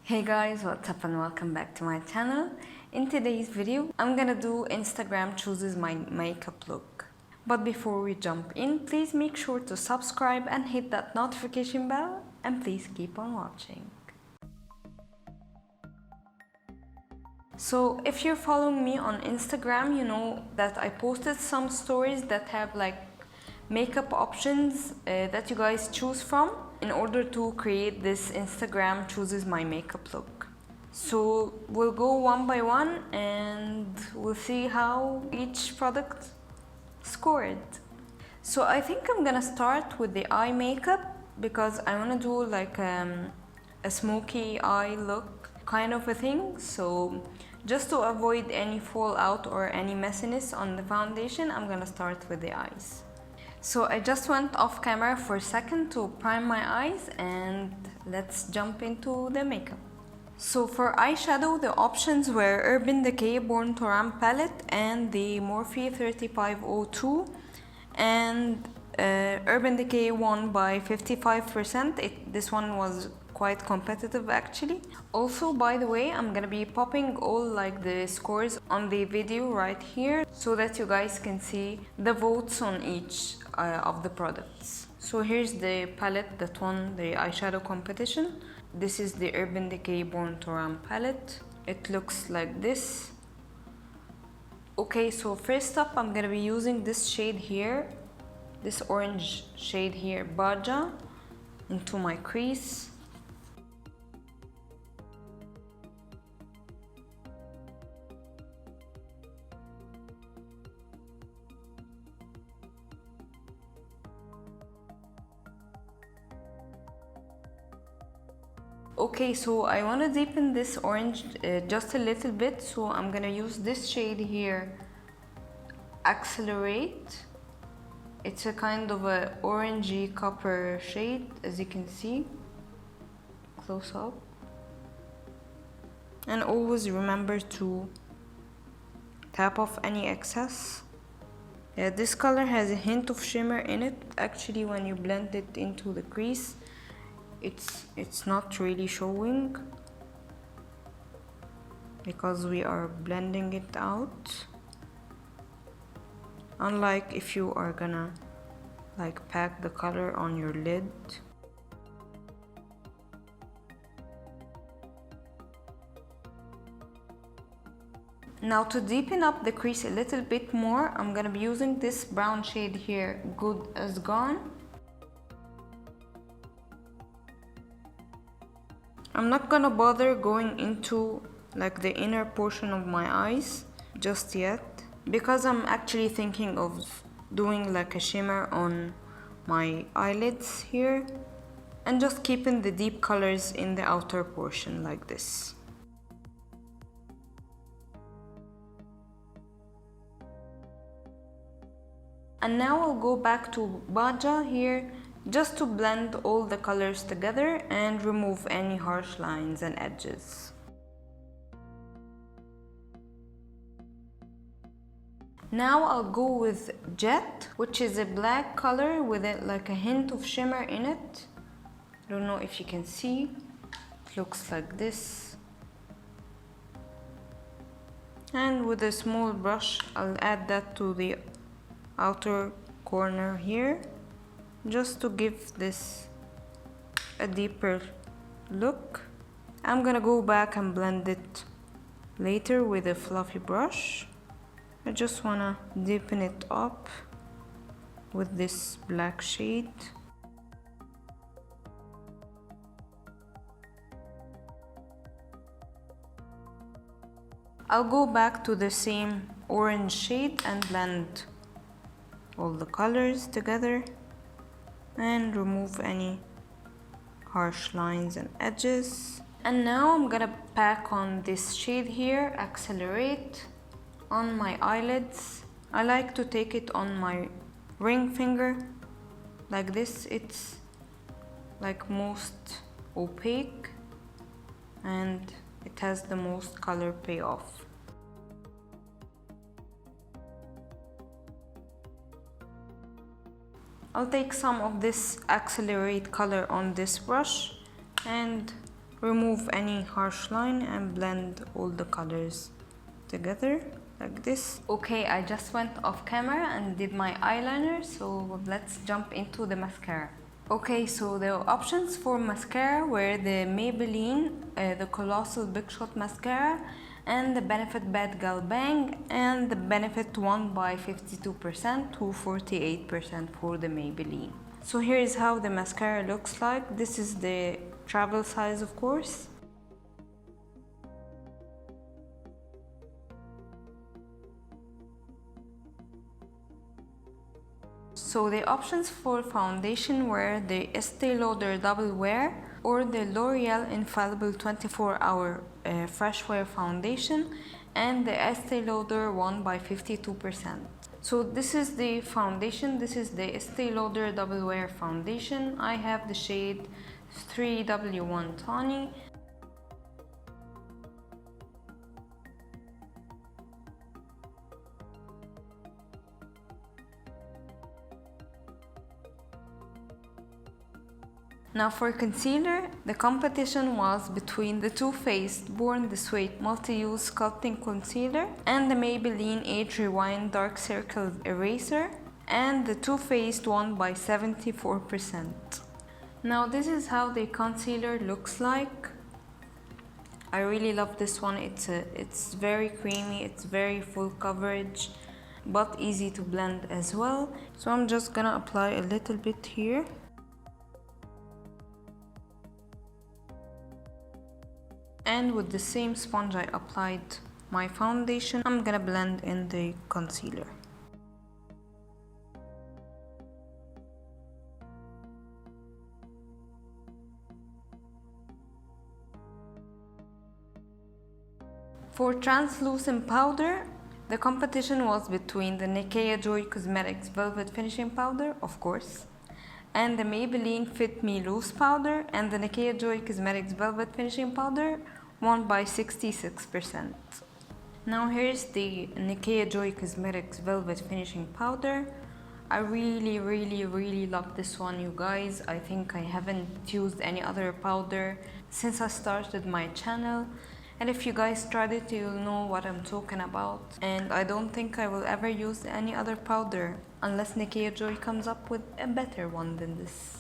Hey guys, what's up and welcome back to my channel. In today's video, I'm gonna do Instagram chooses my makeup look. But before we jump in, please make sure to subscribe and hit that notification bell, and please keep on watching. So if you're following me on Instagram, you know that I posted some stories that have like makeup options that you guys choose from in order to create this Instagram chooses my makeup look. So we'll go one by one and we'll see how each product scored. So I think I'm gonna start with the eye makeup because I wanna do like a smoky eye look kind of a thing. So just to avoid any fallout or any messiness on the foundation, I'm gonna start with the eyes. So I just went off camera for a second to prime my eyes and let's jump into the makeup. So for eyeshadow, the options were Urban Decay Born to Run palette and the Morphe 3502, and Urban Decay won by 55%. This one was quite competitive actually. Also, by the way, I'm gonna be popping all like the scores on the video right here so that you guys can see the votes on each of the products. So here's the palette that won the eyeshadow competition. This is the Urban Decay Born to Run palette. It looks like this. Okay, so first up I'm gonna be using this shade here, this orange shade here, Baja, into my crease. Okay, so I want to deepen this orange just a little bit, so I'm gonna use this shade here, Accelerate. It's a kind of a orangey copper shade, as you can see close up. And always remember to tap off any excess. Yeah, this color has a hint of shimmer in it. Actually, when you blend it into the crease, it's not really showing because we are blending it out, unlike if you are gonna like pack the color on your lid. Now to deepen up the crease a little bit more, I'm gonna be using this brown shade here, Good as Gone. I'm not gonna bother going into like the inner portion of my eyes just yet because I'm actually thinking of doing like a shimmer on my eyelids here and just keeping the deep colors in the outer portion like this. And now I'll go back to Baja here just to blend all the colors together and remove any harsh lines and edges. Now I'll go with Jet, which is a black color with like a hint of shimmer in it. I don't know if you can see. It looks like this. And with a small brush, I'll add that to the outer corner here, just to give this a deeper look. I'm gonna go back and blend it later with a fluffy brush. I just wanna deepen it up with this black shade. I'll go back to the same orange shade and blend all the colors together and remove any harsh lines and edges. And now I'm gonna pack on this shade here, Accelerate, on my eyelids. I like to take it on my ring finger like this. It's like most opaque and it has the most color payoff. I'll take some of this Accelerate color on this brush and remove any harsh line and blend all the colors together like this. Okay, I just went off camera and did my eyeliner, so let's jump into the mascara. Okay, so the options for mascara were the Maybelline, the Colossal Big Shot Mascara, and the Benefit Bad Gal Bang, and the Benefit won by 52% to 48% for the Maybelline. So here is how the mascara looks like. This is the travel size, of course. So the options for foundation were the Estee Lauder Double Wear or the L'Oreal Infallible 24-Hour Fresh Wear Foundation, and the Estee Lauder won by 52%. So this is the foundation. This is the Estee Lauder Double Wear Foundation. I have the shade 3W1 Tawny. Now for concealer, the competition was between the Too Faced Born This Way Multi-Use Sculpting Concealer and the Maybelline Age Rewind Dark Circle Eraser, and the Too Faced won by 74%. Now this is how the concealer looks like. I really love this one. It's very creamy, it's very full coverage, but easy to blend as well. So I'm just gonna apply a little bit here. And with the same sponge I applied my foundation, I'm gonna blend in the concealer. For translucent powder, the competition was between the Nikea Joy Cosmetics Velvet Finishing Powder, of course, and the Maybelline Fit Me Loose Powder, and the Nikea Joy Cosmetics Velvet Finishing Powder won by 66%. Now here's the Nikea Joy Cosmetics Velvet Finishing Powder. I really love this one, you guys. I think I haven't used any other powder since I started my channel. And if you guys tried it, you'll know what I'm talking about. And I don't think I will ever use any other powder unless Nikea Joy comes up with a better one than this.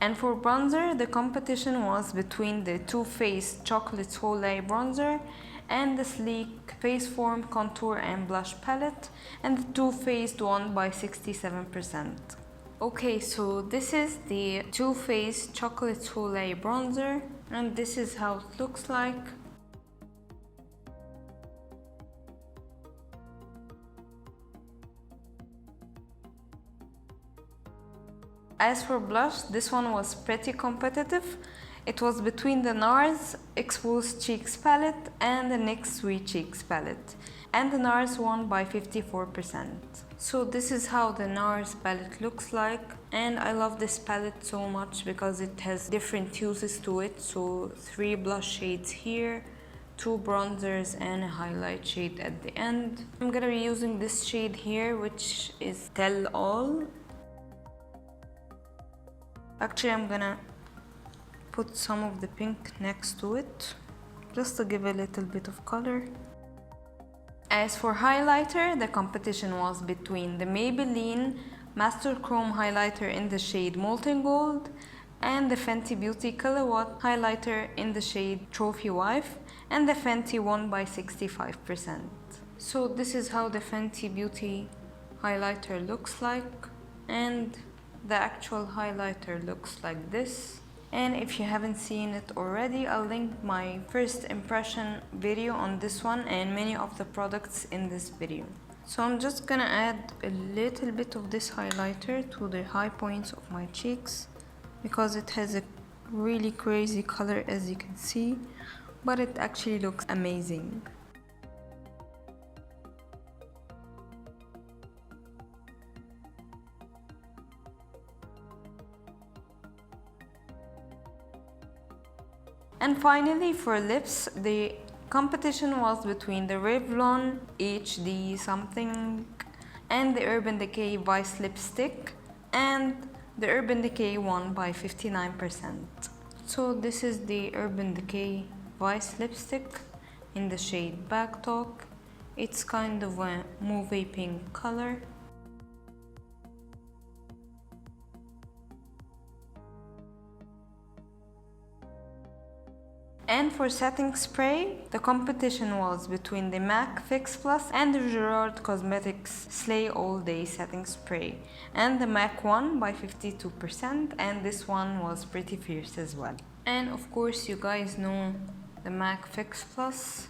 And for bronzer, the competition was between the Too Faced Chocolate Soleil Bronzer and the Sleek Face Form Contour and Blush Palette, and the Too Faced won by 67%. Okay, so this is the Too Faced Chocolate Soleil Bronzer, and this is how it looks like. As for blush, this one was pretty competitive. It was between the NARS Exposed Cheeks palette and the NYX Sweet Cheeks palette, and the NARS won by 54%. So this is how the NARS palette looks like, and I love this palette so much because it has different uses to it. So 3 blush shades here, 2 bronzers, and a highlight shade at the end. I'm gonna be using this shade here, which is Tell All. Actually, I'm gonna put some of the pink next to it, just to give a little bit of color. As for highlighter, the competition was between the Maybelline Master Chrome Highlighter in the shade Molten Gold and the Fenty Beauty Kilowatt Highlighter in the shade Trophy Wife, and the Fenty won by 65%. So this is how the Fenty Beauty highlighter looks like, and the actual highlighter looks like this. And if you haven't seen it already, I'll link my first impression video on this one and many of the products in this video. So I'm just gonna add a little bit of this highlighter to the high points of my cheeks because it has a really crazy color, as you can see, but it actually looks amazing. And finally, for lips, the Competition was between the Revlon HD something and the Urban Decay Vice Lipstick, and the Urban Decay won by 59%. So this is the Urban Decay Vice Lipstick in the shade Back Talk. It's kind of a mauve pink color. And for setting spray, the competition was between the MAC Fix Plus and the Gerard Cosmetics Slay All Day Setting Spray. And the MAC won by 52%, and this one was pretty fierce as well. And of course you guys know the MAC Fix Plus.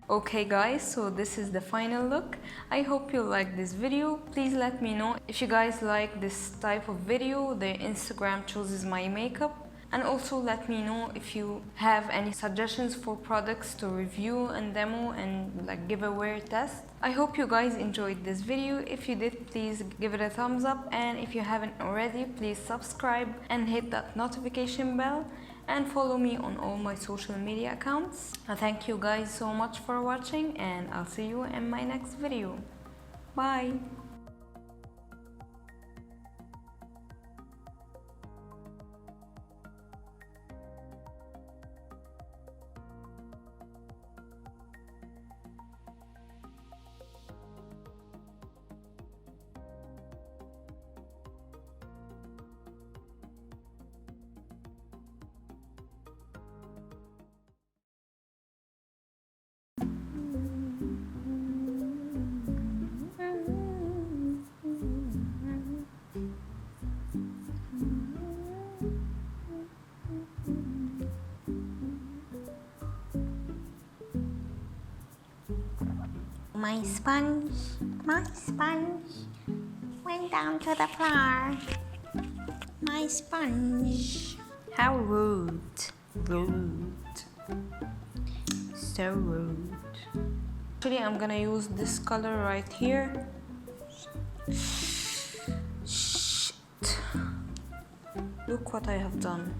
Okay guys, so this is the final look. I hope you liked this video. Please let me know if you guys like this type of video, the Instagram chooses my makeup. And also let me know if you have any suggestions for products to review and demo and like giveaway test. I hope you guys enjoyed this video. If you did, please give it a thumbs up, and if you haven't already, please subscribe and hit that notification bell and follow me on all my social media accounts. Thank you guys so much for watching, and I'll see you in my next video. Bye! My sponge went down to the floor. My sponge. How rude. Rude. So rude. Actually, I'm gonna use this color right here. Shit. Look what I have done.